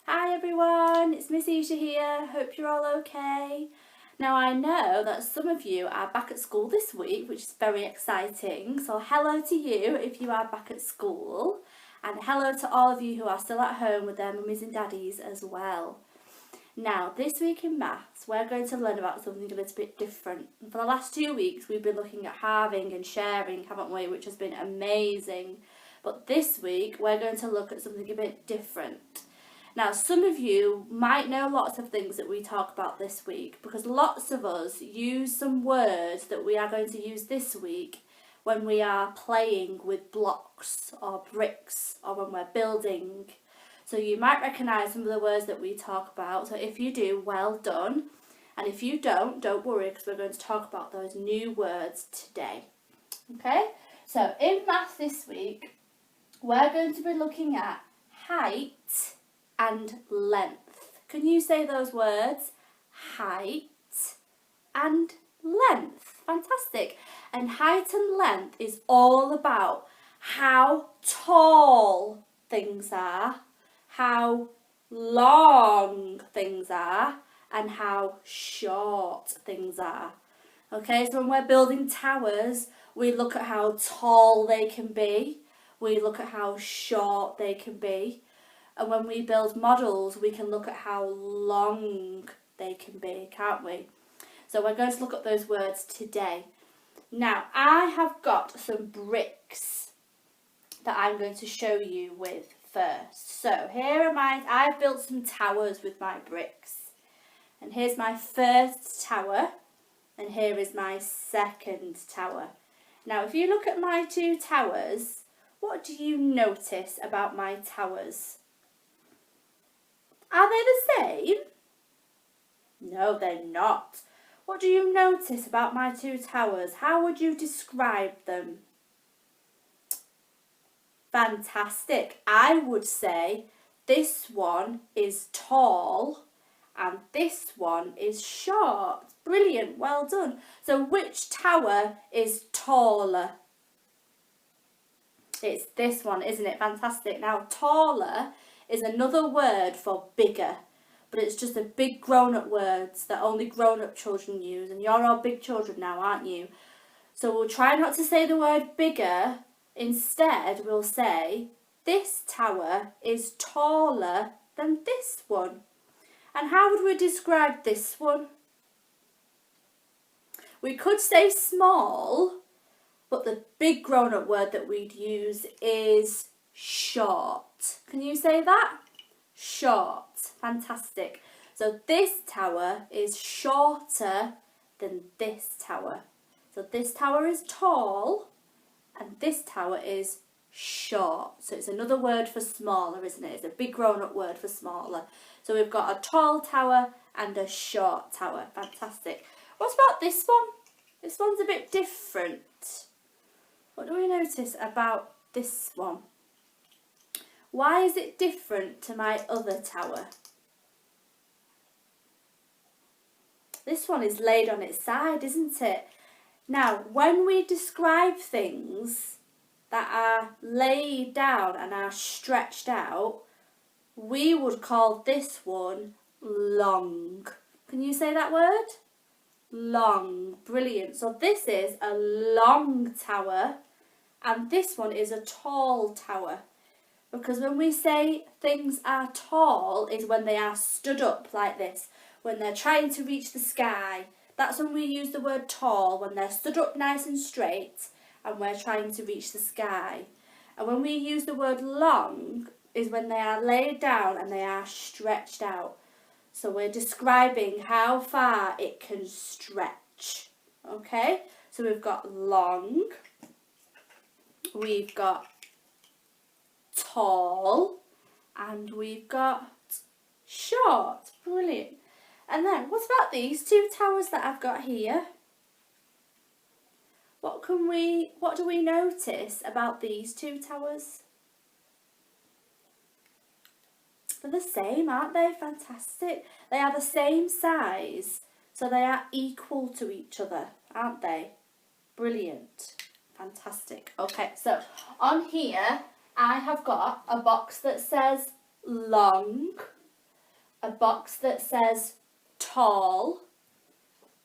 Hi everyone, it's Miss Isha here. Hope you're all okay. Now I know that some of you are back at school this week, which is very exciting. So hello to you if you are back at school, and hello to all of you who are still at home with their mummies and daddies as well. Now, this week in maths, we're going to learn about something a little bit different. And for the last 2 weeks, we've been looking at halving and sharing, haven't we? Which has been amazing. But this week, we're going to look at something a bit different. Now, some of you might know lots of things that we talk about this week because lots of us use some words that we are going to use this week when we are playing with blocks or bricks or when we're building. So you might recognise some of the words that we talk about. So if you do, well done. And if you don't worry because we're going to talk about those new words today. Okay? So in maths this week, we're going to be looking at height and length. Can you say those words? Height and length. Fantastic. And height and length is all about how tall things are, how long things are, and how short things are. Okay, so when we're building towers, we look at how tall they can be, we look at how short they can be. And when we build models, we can look at how long they can be, can't we? So we're going to look at those words today. Now, I have got some bricks that I'm going to show you with first. So here are I've built some towers with my bricks. And here's my first tower, and here is my second tower. Now, if you look at my two towers, what do you notice about my towers? Are they the same? No, they're not. What do you notice about my two towers? How would you describe them? Fantastic. I would say this one is tall and this one is short. Brilliant, well done. So which tower is taller? It's this one, isn't it? Fantastic. Now, taller is another word for bigger, but it's just a big grown-up words that only grown-up children use, and you're all big children now, aren't you? So we'll try not to say the word bigger. Instead, we'll say this tower is taller than this one. And how would we describe this one? We could say small, but the big grown-up word that we'd use is short. Can you say that? Short. Fantastic. So this tower is shorter than this tower. So this tower is tall and this tower is short. So it's another word for smaller, isn't it? It's a big grown-up word for smaller. So we've got a tall tower and a short tower. Fantastic. What about this one? This one's a bit different. What do we notice about this one? Why is it different to my other tower? This one is laid on its side, isn't it? Now, when we describe things that are laid down and are stretched out, we would call this one long. Can you say that word? Long. Brilliant. So this is a long tower and this one is a tall tower. Because when we say things are tall is when they are stood up like this, when they're trying to reach the sky. That's when we use the word tall, when they're stood up nice and straight and we're trying to reach the sky. And when we use the word long is when they are laid down and they are stretched out. So we're describing how far it can stretch. Okay, so we've got long, we've got tall, and we've got short. Brilliant. And then what about these two towers that I've got here? What do we notice about these two towers? They're the same, aren't they? Fantastic. They are the same size, so they are equal to each other, aren't they? Brilliant. Fantastic. Okay, so on here I have got a box that says long a box that says tall,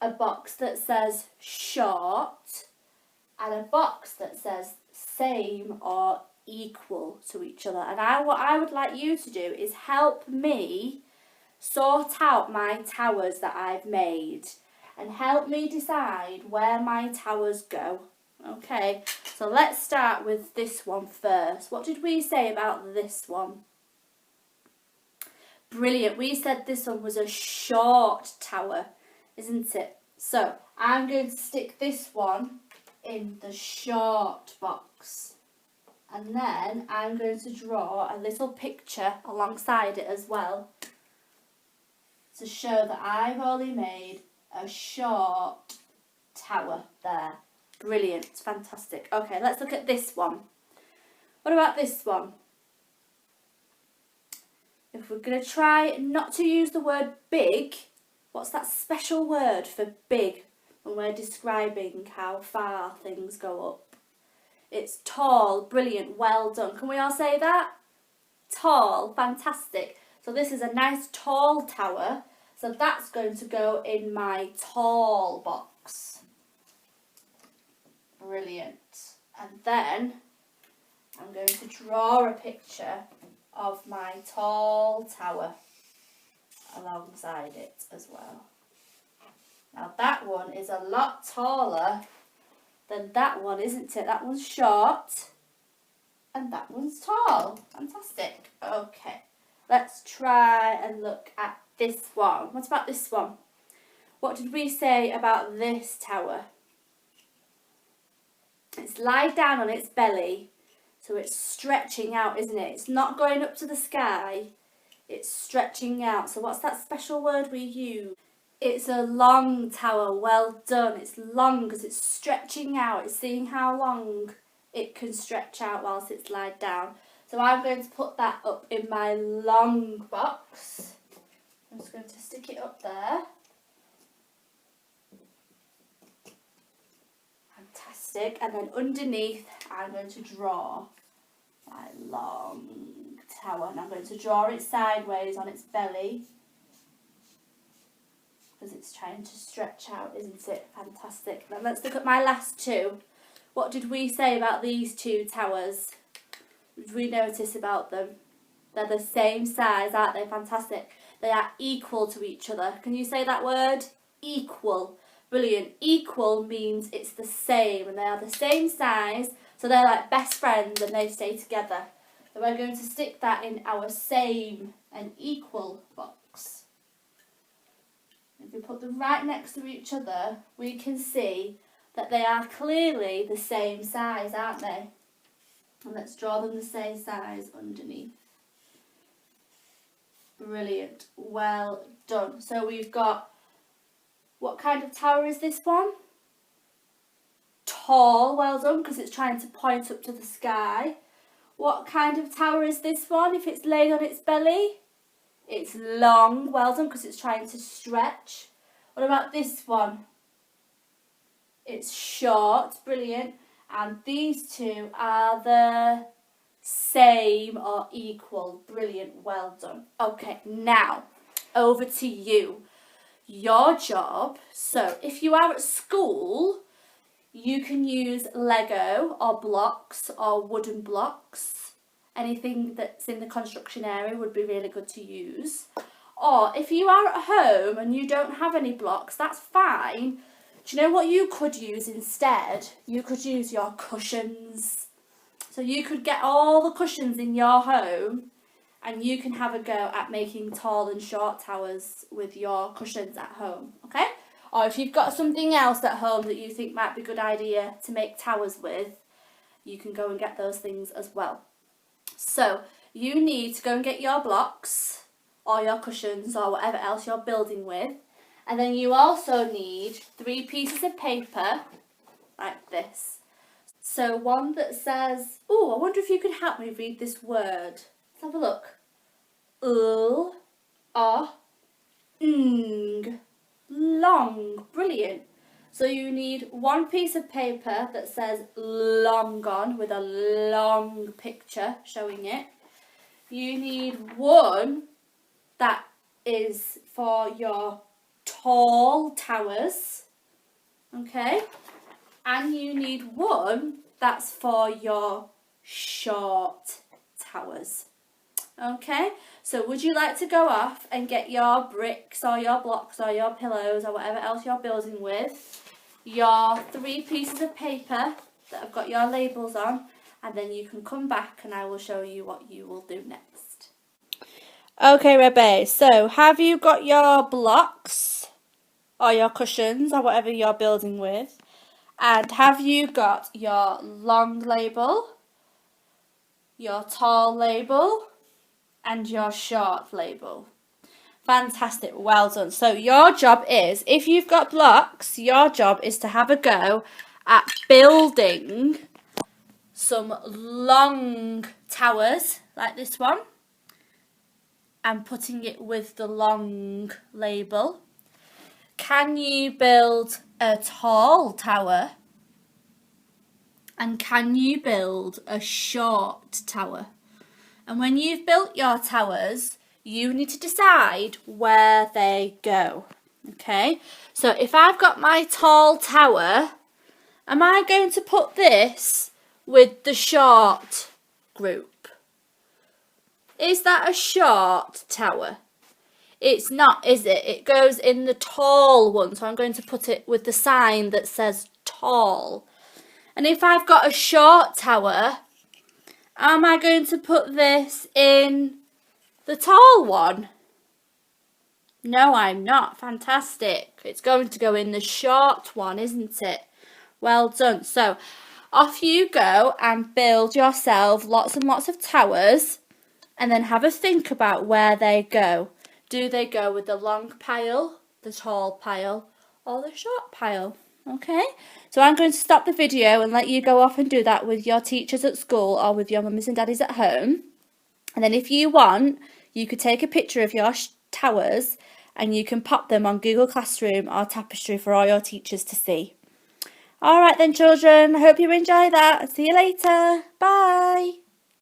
a box that says short, and a box that says same or equal to each other. And what I would like you to do is help me sort out my towers that I've made and help me decide where my towers go. Okay, so let's start with this one first. What did we say about this one? Brilliant. We said this one was a short tower, isn't it? So I'm going to stick this one in the short box. And then I'm going to draw a little picture alongside it as well to show that I've only made a short tower there. Brilliant. Fantastic. Okay, let's look at this one. What about this one? If we're going to try not to use the word big, what's that special word for big when we're describing how far things go up? It's tall. Brilliant. Well done. Can we all say that? Tall. Fantastic. So this is a nice tall tower. So that's going to go in my tall box. Brilliant. And then I'm going to draw a picture of my tall tower alongside it as well. Now that one is a lot taller than that one, isn't it? That one's short and that one's tall. Fantastic. Okay, let's try and look at this one. What about this one? What did we say about this tower? It's lied down on its belly, so it's stretching out, isn't it? It's not going up to the sky, it's stretching out. So what's that special word we use? It's a long tower. Well done. It's long because it's stretching out. It's seeing how long it can stretch out whilst it's lied down. So I'm going to put that up in my long box. I'm just going to stick it up there. Fantastic. And then underneath I'm going to draw my long tower. And I'm going to draw it sideways on its belly because it's trying to stretch out, isn't it? Fantastic. Then let's look at my last two. What did we say about these two towers? What did we notice about them? They're the same size, aren't they? Fantastic. They are equal to each other. Can you say that word? Equal. Brilliant. Equal means it's the same and they are the same size, so they're like best friends and they stay together. So we're going to stick that in our same and equal box. If we put them right next to each other, we can see that they are clearly the same size, aren't they? And let's draw them the same size underneath. Brilliant. Well done. So we've got, what kind of tower is this one? Tall. Well done, because it's trying to point up to the sky. What kind of tower is this one if it's laid on its belly? It's long. Well done, because it's trying to stretch. What about this one? It's short. Brilliant. And these two are the same or equal. Brilliant. Well done. Okay, now over to you. Your job. So if you are at school, you can use Lego or blocks or wooden blocks. Anything that's in the construction area would be really good to use. Or if you are at home and you don't have any blocks, that's fine. Do you know what you could use instead? You could use your cushions. So you could get all the cushions in your home and you can have a go at making tall and short towers with your cushions at home, okay? Or if you've got something else at home that you think might be a good idea to make towers with, you can go and get those things as well. So you need to go and get your blocks or your cushions or whatever else you're building with. And then you also need 3 pieces of paper like this. So one that says, oh, I wonder if you could help me read this word. Let's have a look. Ng. Long. Brilliant. So you need 1 piece of paper that says long on with a long picture showing it. You need one that is for your tall towers, okay? And you need one that's for your short towers, okay? So would you like to go off and get your bricks or your blocks or your pillows or whatever else you're building with, your 3 pieces of paper that have got your labels on, and then you can come back and I will show you what you will do next. Okay, Rebbe, so have you got your blocks or your cushions or whatever you're building with? And have you got your long label, your tall label, and your short label? Fantastic, well done. So your job is, if you've got blocks, your job is to have a go at building some long towers like this one and putting it with the long label. Can you build a tall tower? And can you build a short tower? And when you've built your towers, you need to decide where they go. Okay, so if I've got my tall tower, am I going to put this with the short group? Is that a short tower? It's not, is it? It goes in the tall one, so I'm going to put it with the sign that says tall. And if I've got a short tower, am I going to put this in the tall one? No, I'm not. Fantastic. It's going to go in the short one, isn't it? Well done. So off you go and build yourself lots and lots of towers, and then have a think about where they go. Do they go with the long pile, the tall pile, or the short pile? Okay, so I'm going to stop the video and let you go off and do that with your teachers at school or with your mummies and daddies at home. And then if you want, you could take a picture of your towers and you can pop them on Google Classroom or Tapestry for all your teachers to see. All right then, children, I hope you enjoy that. See you later. Bye.